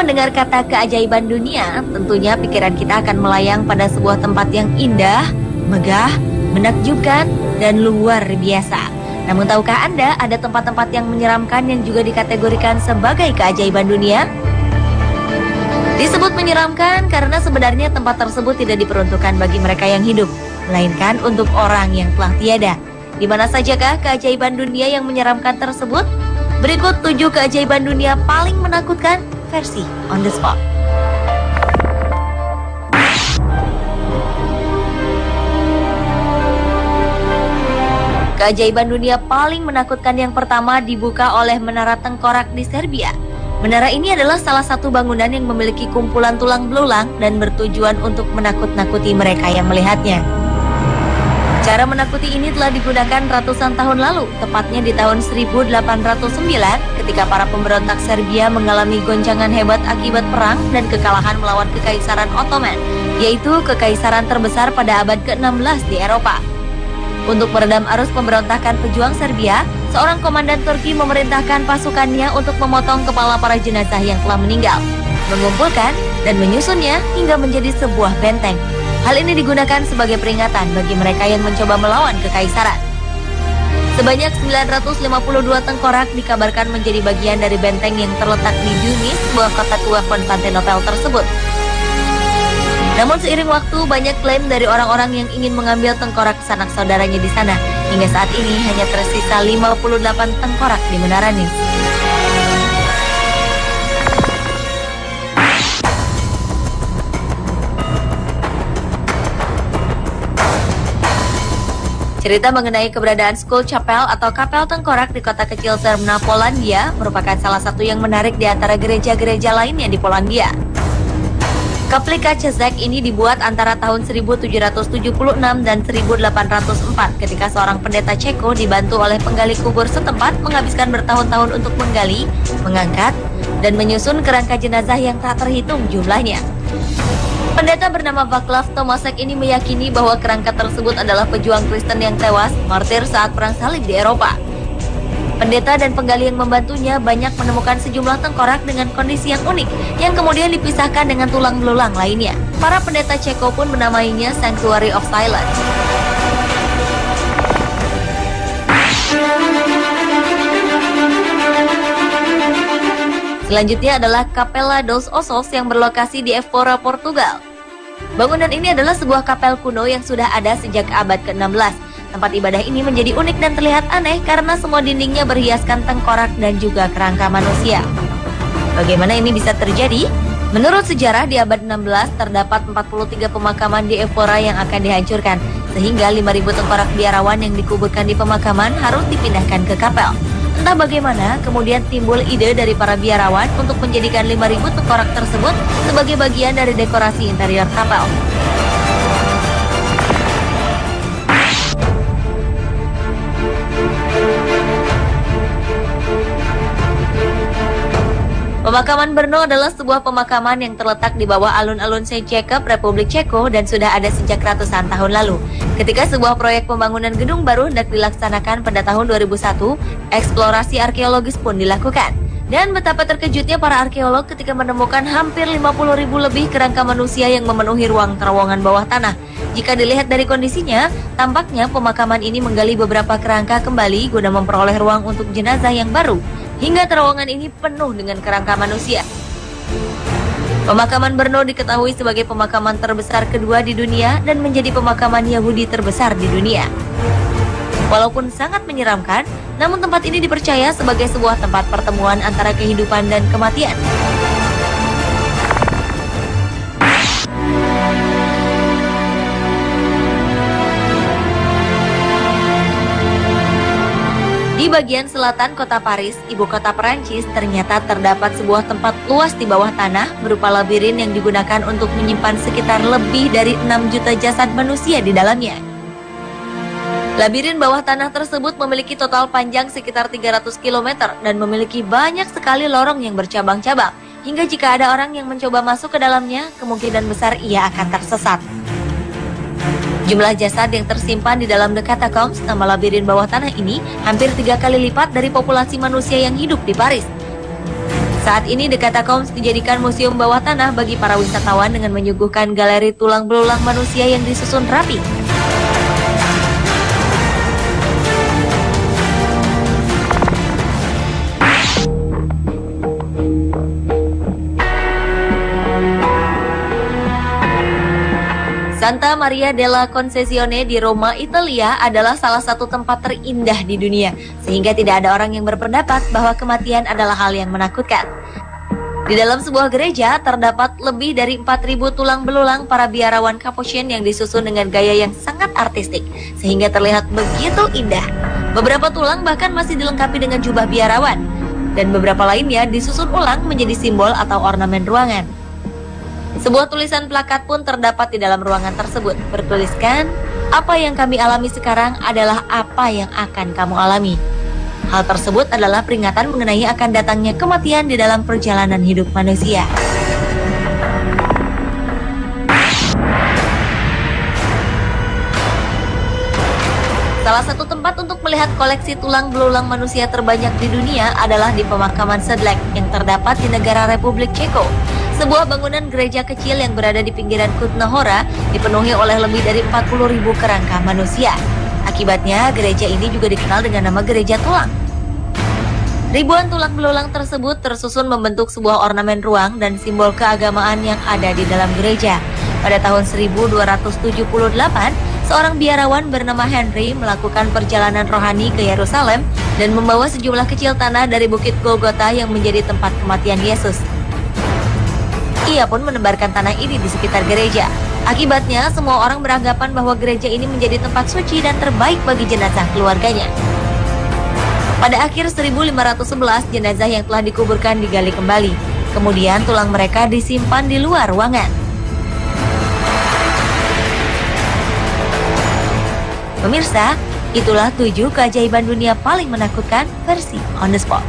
mendengar kata keajaiban dunia, tentunya pikiran kita akan melayang pada sebuah tempat yang indah, megah, menakjubkan, dan luar biasa. Namun tahukah Anda ada tempat-tempat yang menyeramkan yang juga dikategorikan sebagai keajaiban dunia? Disebut menyeramkan karena sebenarnya tempat tersebut tidak diperuntukkan bagi mereka yang hidup, melainkan untuk orang yang telah tiada. Di mana sajakah keajaiban dunia yang menyeramkan tersebut? Berikut 7 keajaiban dunia paling menakutkan versi on the spot. Keajaiban dunia paling menakutkan yang pertama dibuka oleh Menara Tengkorak di Serbia. Menara ini adalah salah satu bangunan yang memiliki kumpulan tulang belulang dan bertujuan untuk menakut-nakuti mereka yang melihatnya. Cara menakuti ini telah digunakan ratusan tahun lalu, tepatnya di tahun 1809 ketika para pemberontak Serbia mengalami goncangan hebat akibat perang dan kekalahan melawan Kekaisaran Ottoman, yaitu kekaisaran terbesar pada abad ke-16 di Eropa. Untuk meredam arus pemberontakan pejuang Serbia, seorang komandan Turki memerintahkan pasukannya untuk memotong kepala para jenazah yang telah meninggal, mengumpulkan dan menyusunnya hingga menjadi sebuah benteng. Hal ini digunakan sebagai peringatan bagi mereka yang mencoba melawan kekaisaran. Sebanyak 952 tengkorak dikabarkan menjadi bagian dari benteng yang terletak di Dumis, sebuah kota tua Konstantinopel tersebut. Namun seiring waktu, banyak klaim dari orang-orang yang ingin mengambil tengkorak sanak saudaranya di sana. Hingga saat ini hanya tersisa 58 tengkorak di Menara Nis. Cerita mengenai keberadaan Skull Chapel atau kapel tengkorak di kota kecil Zrna, Polandia merupakan salah satu yang menarik di antara gereja-gereja lainnya di Polandia. Kaplika Czech ini dibuat antara tahun 1776 dan 1804 ketika seorang pendeta Ceko dibantu oleh penggali kubur setempat menghabiskan bertahun-tahun untuk menggali, mengangkat, dan menyusun kerangka jenazah yang tak terhitung jumlahnya. Pendeta bernama Vaclav Tomasek ini meyakini bahwa kerangka tersebut adalah pejuang Kristen yang tewas, martir saat perang salib di Eropa. Pendeta dan penggali yang membantunya banyak menemukan sejumlah tengkorak dengan kondisi yang unik, yang kemudian dipisahkan dengan tulang belulang lainnya. Para pendeta Ceko pun menamainya Sanctuary of Silence. Selanjutnya adalah Capela dos Ossos yang berlokasi di Évora, Portugal. Bangunan ini adalah sebuah kapel kuno yang sudah ada sejak abad ke-16. Tempat ibadah ini menjadi unik dan terlihat aneh karena semua dindingnya berhiaskan tengkorak dan juga kerangka manusia. Bagaimana ini bisa terjadi? Menurut sejarah, di abad 16 terdapat 43 pemakaman di Évora yang akan dihancurkan, sehingga 5.000 tengkorak biarawan yang dikuburkan di pemakaman harus dipindahkan ke kapel. Entah bagaimana, kemudian timbul ide dari para biarawan untuk menjadikan 5.000 tengkorak tersebut sebagai bagian dari dekorasi interior kapel. Pemakaman Brno adalah sebuah pemakaman yang terletak di bawah alun-alun Saint Jacob, Republik Ceko, dan sudah ada sejak ratusan tahun lalu. Ketika sebuah proyek pembangunan gedung baru hendak dilaksanakan pada tahun 2001, eksplorasi arkeologis pun dilakukan. Dan betapa terkejutnya para arkeolog ketika menemukan hampir 50.000 lebih kerangka manusia yang memenuhi ruang terowongan bawah tanah. Jika dilihat dari kondisinya, tampaknya pemakaman ini menggali beberapa kerangka kembali guna memperoleh ruang untuk jenazah yang baru. Hingga terowongan ini penuh dengan kerangka manusia. Pemakaman Brno diketahui sebagai pemakaman terbesar kedua di dunia dan menjadi pemakaman Yahudi terbesar di dunia. Walaupun sangat menyeramkan, namun tempat ini dipercaya sebagai sebuah tempat pertemuan antara kehidupan dan kematian. Di bagian selatan kota Paris, ibu kota Perancis, ternyata terdapat sebuah tempat luas di bawah tanah berupa labirin yang digunakan untuk menyimpan sekitar lebih dari 6 juta jasad manusia di dalamnya. Labirin bawah tanah tersebut memiliki total panjang sekitar 300 km dan memiliki banyak sekali lorong yang bercabang-cabang. Hingga jika ada orang yang mencoba masuk ke dalamnya, kemungkinan besar ia akan tersesat. Jumlah jasad yang tersimpan di dalam The Catacombs, nama labirin bawah tanah ini, hampir 3 kali lipat dari populasi manusia yang hidup di Paris. Saat ini The Catacombs dijadikan museum bawah tanah bagi para wisatawan dengan menyuguhkan galeri tulang belulang manusia yang disusun rapi. Santa Maria della Concesione di Roma, Italia adalah salah satu tempat terindah di dunia, sehingga tidak ada orang yang berpendapat bahwa kematian adalah hal yang menakutkan. Di dalam sebuah gereja terdapat lebih dari 4.000 tulang belulang para biarawan Capuchin yang disusun dengan gaya yang sangat artistik, sehingga terlihat begitu indah. Beberapa tulang bahkan masih dilengkapi dengan jubah biarawan, dan beberapa lainnya disusun ulang menjadi simbol atau ornamen ruangan. Sebuah tulisan plakat pun terdapat di dalam ruangan tersebut, bertuliskan, "Apa yang kami alami sekarang adalah apa yang akan kamu alami." Hal tersebut adalah peringatan mengenai akan datangnya kematian di dalam perjalanan hidup manusia. Salah satu tempat untuk melihat koleksi tulang belulang manusia terbanyak di dunia adalah di pemakaman Sedlec yang terdapat di negara Republik Ceko. Sebuah bangunan gereja kecil yang berada di pinggiran Kutna Hora dipenuhi oleh lebih dari 40.000 kerangka manusia. Akibatnya, gereja ini juga dikenal dengan nama Gereja Tulang. Ribuan tulang belulang tersebut tersusun membentuk sebuah ornamen ruang dan simbol keagamaan yang ada di dalam gereja. Pada tahun 1278, seorang biarawan bernama Henry melakukan perjalanan rohani ke Yerusalem dan membawa sejumlah kecil tanah dari Bukit Golgota yang menjadi tempat kematian Yesus. Ia pun menebarkan tanah ini di sekitar gereja. Akibatnya, semua orang beranggapan bahwa gereja ini menjadi tempat suci dan terbaik bagi jenazah keluarganya. Pada akhir 1511, jenazah yang telah dikuburkan digali kembali. Kemudian tulang mereka disimpan di luar ruangan. Pemirsa, itulah 7 keajaiban dunia paling menakutkan versi On The Spot.